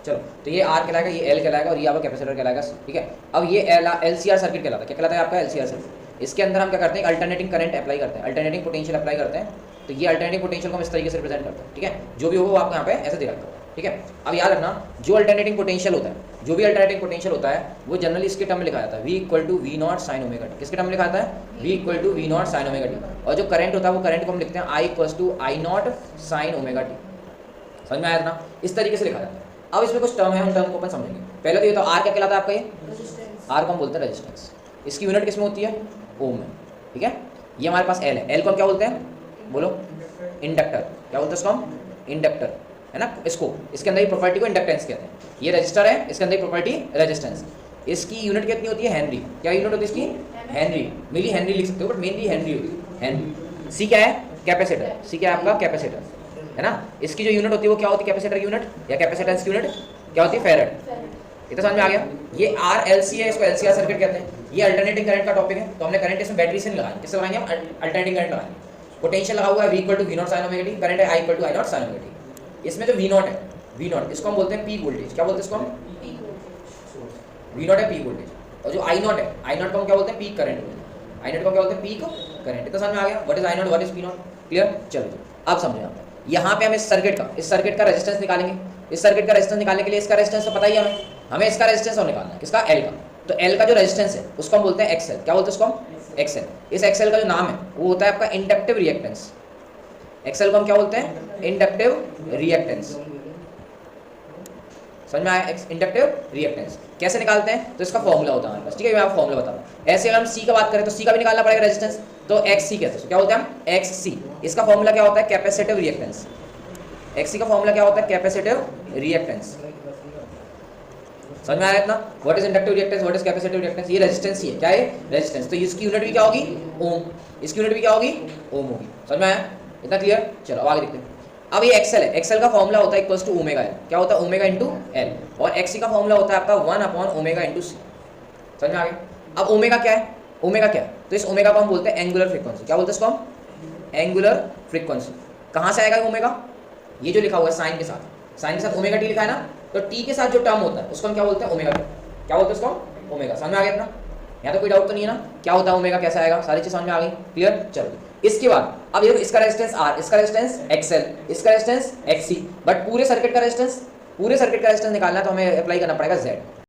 चलो, तो ये आर कहलाएगा, ये एल कहलाएगा और ये आपका कैपेसिटर कहलाएगा, ठीक है। अब ये एलसीआर सर्किट कहलाता है। क्या कहलाता है आपका? LCR circuit. इसके अंदर हम क्या करते हैं? अल्टरनेटिंग करंट अप्लाई करते हैं, अल्टरनेटिंग पोटेंशियल अप्लाई करते हैं। तो ये अल्टरनेटिंग पोटेंशियल को हम इस तरीके से रिप्रेजेंट करते हैं, ठीक है। जो भी होगा वो आपको यहाँ पे ऐसे दे रखा होगा, ठीक है। अब याद रखना, जो अल्टरनेटिंग पोटेंशियल होता है, जो भी अल्टरनेटिंग पोटेंशियल होता है वो जनरली इसके टर्म में लिखा जाता है, V equal to V naught sine omega t. किसके टर्म में लिखा जाता है? V equal to V naught sine omega t. और जो करंट होता है वो करंट को हम लिखते हैं I equal to I naught sine omega t. समझ में आया ना? इस तरीके से लिखा जाता है। अब इसमें कुछ टर्म है, उन टर्म को अपन समझेंगे। पहले तो ये तो आर क्या कहलाता है आपका? ये आर को हम बोलते हैं रेजिस्टेंस। इसकी यूनिट किस में होती है? ओम में, ठीक है। ये हमारे पास एल है, एल को हम क्या बोलते हैं? बोलो, इंडक्टर। क्या बोलते हैं इसको हम? इंडक्टर, है ना। इसको, इसके अंदर ही प्रॉपर्टी को इंडक्टेंस कहते हैं। ये रजिस्टर है, इसके अंदर प्रॉपर्टी रेजिस्टेंस। इसकी यूनिट कितनी होती है? हेनरी। क्या यूनिट होती है इसकी? हेनरी। मिली हेनरी लिख सकते हो, बट मेनली हेनरी होती है, हेनरी। सी क्या है? कैपेसिटर। सी क्या है आपका? कैपेसिटर, है ना। इसकी जो यूनिट होती है वो क्या होती है? कैपेसिटर की यूनिट या कैपेसिटेंस की यूनिट क्या होती है? फेरेड। ये तो समझ में आ गया। ये आर एल सी है, इसको एलसीआर सर्किट कहते हैं। ये अल्टरनेटिंग करंट का टॉपिक है, तो हमने करंट इसमें बैटरी से नहीं लगाएंगे, किससे लगाएंगे? हम अल्टरनेटिंग करंट लगाएंगे। पोटेंशियल लगा हुआ है V equal to V naught sine omega t, current है I equal to I naught sine omega t. इसमें जो V नॉट है, V नॉट इसको हम बोलते हैं पीक वोल्टेज। क्या बोलते हैं इसको हम? V नॉट है पीक वोल्टेज। और जो I नॉट है, I नॉट को हम क्या बोलते हैं? Peak current. I नॉट को क्या बोलते हैं? Peak current. तो समझ में आ गया what is I not, what is P not? Clear? चलो अब समझे आप। यहाँ पे हम इस सर्किट का रेजिस्टेंस निकालेंगे। इस सर्किट का रेजिस्टेंस निकालने के लिए इसका रेजिस्टेंस तो पता ही है हमें इसका रेजिस्टेंस और निकालना है। किसका? एल का। तो एल का जो रेजिस्टेंस है उसको हम बोलते हैं एक्सएल। क्या बोलते हैं उसको हम? एक्सएल। इस एक्सएल का जो नाम है वो होता है आपका इंडक्टिव रिएक्टेंस। एक्सएल को हम क्या बोलते हैं? Inductive reactance. समझ में आया? इंडक्टिव रिएक्टेंस कैसे निकालते हैं? तो इसका फॉर्मूला होता है हमारे पास, ठीक है। मैं आपको फॉर्मूला बता रहा हूँ। ऐसे अगर हम सी का बात करें तो सी का भी निकालना पड़ेगा रेजिस्टेंस, तो एक्स सी कहते हैं। क्या बोलते हैं हम? एक्स सी। इसका फॉर्मूला क्या होता है? Capacitive reactance. एक्स सी का फॉर्मूला क्या होता है? Capacitive reactance. समझ में आया इतना? What is inductive reactance, what is capacitive reactance? ये रेजिस्टेंस ही है। क्या है? रेजिस्टेंस। तो इसकी यूनिट भी क्या होगी? ओम। इसकी यूनिट भी क्या होगी? ओम होगी। समझ में आया इतना? क्लियर? चलो अब आगे देखते हैं। अब ये एक्सएल है, एक्सएल का फॉर्मूला होता है इक्वल्स टू ओमेगा एल। क्या होता है? Omega into L. और एक्ससी का फॉर्मूला होता है आपका 1 अपॉन ओमेगा इंटू सी। समझ में आ गया? अब ओमेगा क्या है? ओमेगा क्या है? तो इस ओमेगा को हम बोलते हैं एंगुलर फ्रीक्वेंसी। क्या बोलते हैं इसको हम? Angular frequency. कहाँ से आएगा ओमेगा? ये जो लिखा हुआ है साइन के साथ, साइन के साथ ओमेगा टी लिखा है ना, तो टी के साथ जो टर्म होता है उसको हम क्या बोलते हैं? Omega T. क्या बोलते हैं उसको? ओमेगा। समझ में आ गया इतना? यहाँ तो कोई डाउट तो नहीं है ना? क्या होता है ओमेगा, कैसे आएगा? सारी चीज समझ में आ गई? क्लियर? चलो इसके बाद अब देखो, इसका रेजिस्टेंस आर, इसका रेजिस्टेंस एक्सएल, इसका रेजिस्टेंस एक्ससी। बट पूरे सर्किट का रेजिस्टेंस निकालना है तो हमें अप्लाई करना पड़ेगा जेड।